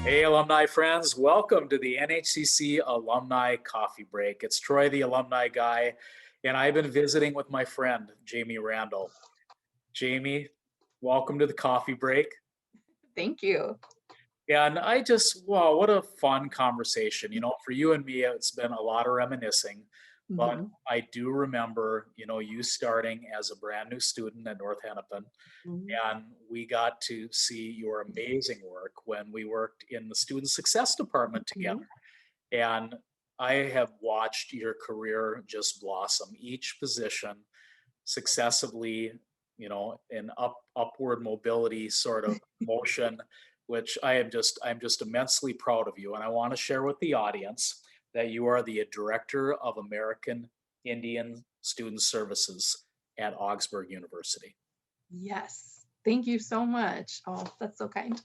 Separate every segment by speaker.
Speaker 1: Hey, alumni friends, welcome to the NHCC Alumni Coffee Break. It's Troy, the alumni guy, and I've been visiting with my friend, Jamie Randall. Jamie, welcome to the coffee break.
Speaker 2: Thank you.
Speaker 1: And wow, what a fun conversation. For you and me, it's been a lot of reminiscing, but
Speaker 2: Mhm.
Speaker 1: I do remember, you starting as a brand new student at North Hennepin,
Speaker 2: Mhm.
Speaker 1: and we got to see your amazing work when we worked in the student success department together.
Speaker 2: Mhm.
Speaker 1: And I have watched your career just blossom, each position successively, in upward mobility sort of motion, which I'm just immensely proud of you. And I want to share with the audience that you are the Director of American Indian Student Services at Augsburg University.
Speaker 2: Yes. Thank you so much. Oh, that's so kind.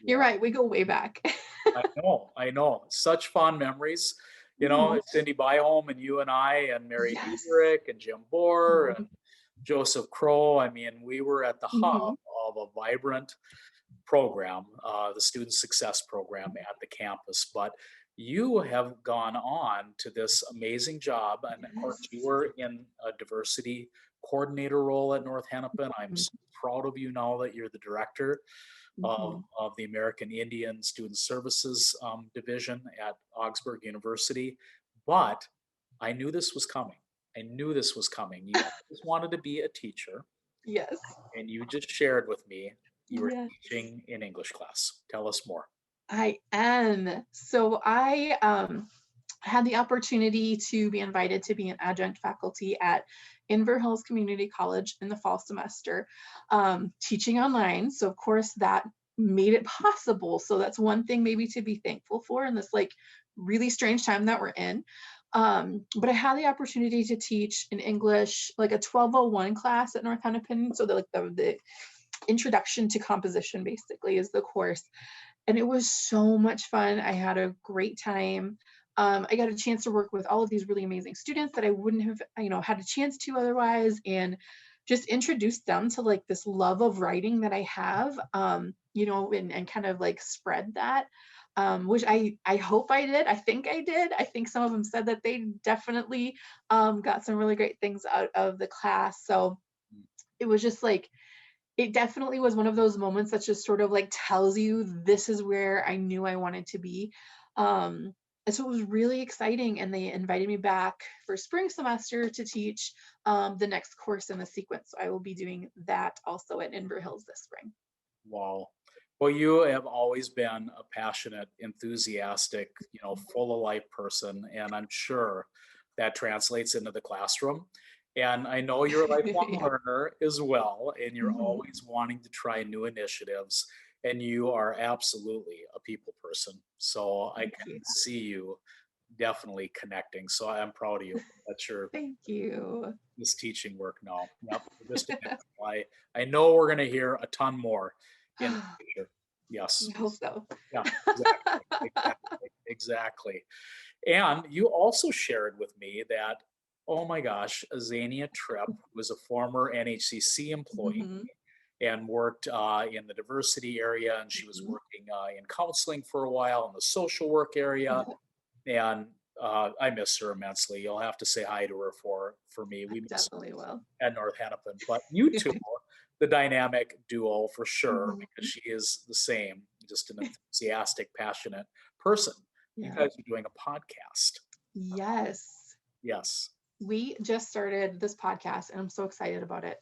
Speaker 2: You're
Speaker 1: Yeah.
Speaker 2: right. We go way back.
Speaker 1: I know. Such fond memories.
Speaker 2: Mhm.
Speaker 1: Cindy Byholm and you and I and Mary
Speaker 2: Yes.
Speaker 1: Diedrich and Jim Bohr and
Speaker 2: Mhm.
Speaker 1: Joseph Crow. I mean, we were at the hub
Speaker 2: Mhm.
Speaker 1: of a vibrant program, the Student Success Program at the campus. But you have gone on to this amazing job. And of course, you
Speaker 2: Yes.
Speaker 1: were in a diversity coordinator role at North Hennepin. I'm
Speaker 2: Mhm.
Speaker 1: so proud of you now that you're the director
Speaker 2: Mhm.
Speaker 1: of the American Indian Student Services Division at Augsburg University. But I knew this was coming. I knew this was coming. You always wanted to be a teacher,
Speaker 2: Yes.
Speaker 1: and you just shared with me you were
Speaker 2: Yes.
Speaker 1: teaching in English class. Tell us more.
Speaker 2: I am. So I had the opportunity to be invited to be an adjunct faculty at Inver Hills Community College in the fall semester, teaching online. So of course that made it possible. So that's one thing maybe to be thankful for in this like really strange time that we're in. But I had the opportunity to teach in English, like a 1201 class at North Hennepin. So the introduction to composition basically is the course, and it was so much fun. I had a great time. I got a chance to work with all of these really amazing students that I wouldn't have, had a chance to otherwise, and just introduce them to like this love of writing that I have, and kind of like spread that, which I hope I did. I think I did. I think some of them said that they definitely got some really great things out of the class. So it was just like it definitely was one of those moments that just sort of like tells you this is where I knew I wanted to be. And so it was really exciting. And they invited me back for spring semester to teach the next course in the sequence. So I will be doing that also at Inver Hills this spring.
Speaker 1: Wow. Well, you have always been a passionate, enthusiastic, full of life person, and I'm sure that translates into the classroom. And I know you're a lifelong
Speaker 2: Yeah.
Speaker 1: learner as well, and you're
Speaker 2: Mhm.
Speaker 1: always wanting to try new initiatives, and you are absolutely a people person. So I
Speaker 2: Thank
Speaker 1: can
Speaker 2: you.
Speaker 1: see you definitely connecting. So I'm proud of you that you're
Speaker 2: Thank you.
Speaker 1: this teaching work now. Yep, just I know we're going to hear a ton more in the
Speaker 2: I
Speaker 1: future. Yes.
Speaker 2: hope so.
Speaker 1: Yeah, exactly. And you also shared with me that, oh my gosh, Azania Tripp was a former NHCC employee
Speaker 2: Mhm.
Speaker 1: and worked in the diversity area, and she was
Speaker 2: Mhm.
Speaker 1: working in counseling for a while in the social work area.
Speaker 2: Yeah,
Speaker 1: And I miss her immensely. You'll have to say hi to her for me.
Speaker 2: I
Speaker 1: We miss
Speaker 2: definitely will.
Speaker 1: at North Hennepin. But you two, the dynamic duo for sure, because
Speaker 2: Mhm.
Speaker 1: she is the same, just an enthusiastic, passionate person. You
Speaker 2: Yeah.
Speaker 1: guys are doing a podcast.
Speaker 2: Yes.
Speaker 1: Yes.
Speaker 2: We just started this podcast and I'm so excited about it.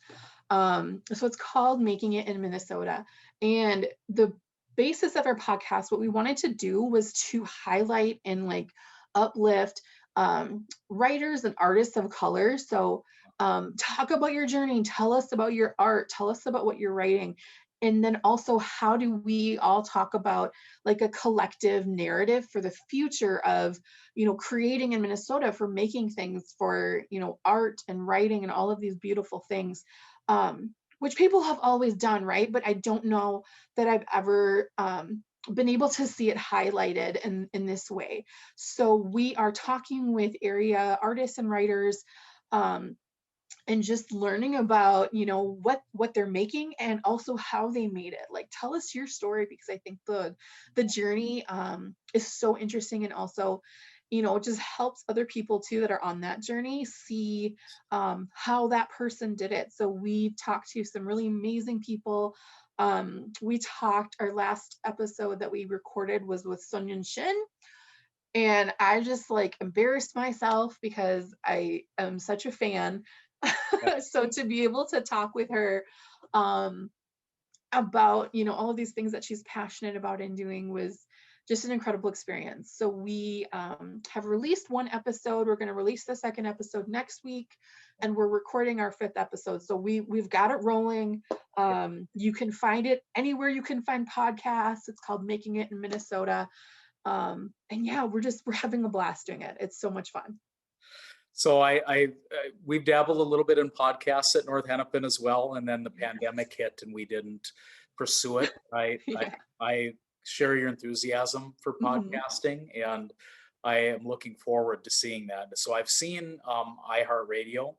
Speaker 2: So it's called Making It in Minnesota. And the basis of our podcast, what we wanted to do was to highlight and like uplift writers and artists of color. So talk about your journey, tell us about your art, tell us about what you're writing. And then also, how do we all talk about like a collective narrative for the future of creating in Minnesota, for making things, for, art and writing and all of these beautiful things, which people have always done, right? But I don't know that I've ever been able to see it highlighted in this way. So we are talking with area artists and writers, um, and just learning about, what they're making and also how they made it. Like, tell us your story, because I think the journey is so interesting, and also, it just helps other people too that are on that journey see how that person did it. So we talked to some really amazing people. Our last episode that we recorded was with Sunyan Shin, and I just like embarrassed myself because I am such a fan. So to be able to talk with her about, all of these things that she's passionate about and doing was just an incredible experience. So we have released one episode. We're going to release the second episode next week, and we're recording our fifth episode. So we've got it rolling. You can find it anywhere you can find podcasts. It's called Making It in Minnesota. And yeah, we're having a blast doing it. It's so much fun.
Speaker 1: So we've dabbled a little bit in podcasts at North Hennepin as well, and then the pandemic hit and we didn't pursue it.
Speaker 2: Yeah.
Speaker 1: I share your enthusiasm for podcasting, and I am looking forward to seeing that. So I've seen iHeartRadio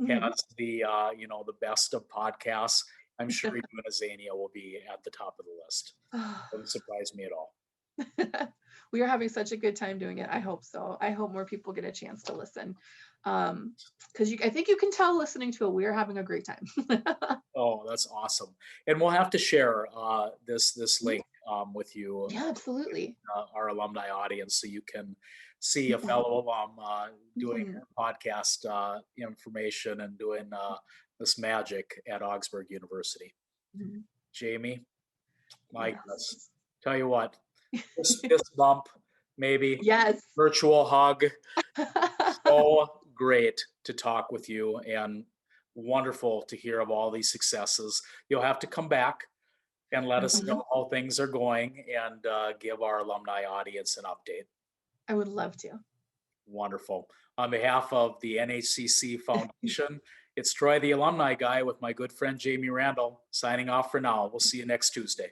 Speaker 1: has the the best of podcasts. I'm sure you and Azania will be at the top of the list. Doesn't surprise me at all.
Speaker 2: We are having such a good time doing it. I hope so. I hope more people get a chance to listen. Because I think you can tell listening to it, we are having a great time.
Speaker 1: Oh, that's awesome. And we'll have to share this link with you.
Speaker 2: Yeah, absolutely.
Speaker 1: Our alumni audience, so you can see a fellow alum doing podcast information and doing this magic at Augsburg University. Jamie, my goodness. Tell you what, this bump, maybe.
Speaker 2: Yes.
Speaker 1: Virtual hug. So great to talk with you, and wonderful to hear of all these successes. You'll have to come back and let us know how things are going, and give our alumni audience an update.
Speaker 2: I would love to.
Speaker 1: Wonderful. On behalf of the NHCC Foundation, it's Troy, the alumni guy, with my good friend Jamie Randall, signing off for now. We'll see you next Tuesday.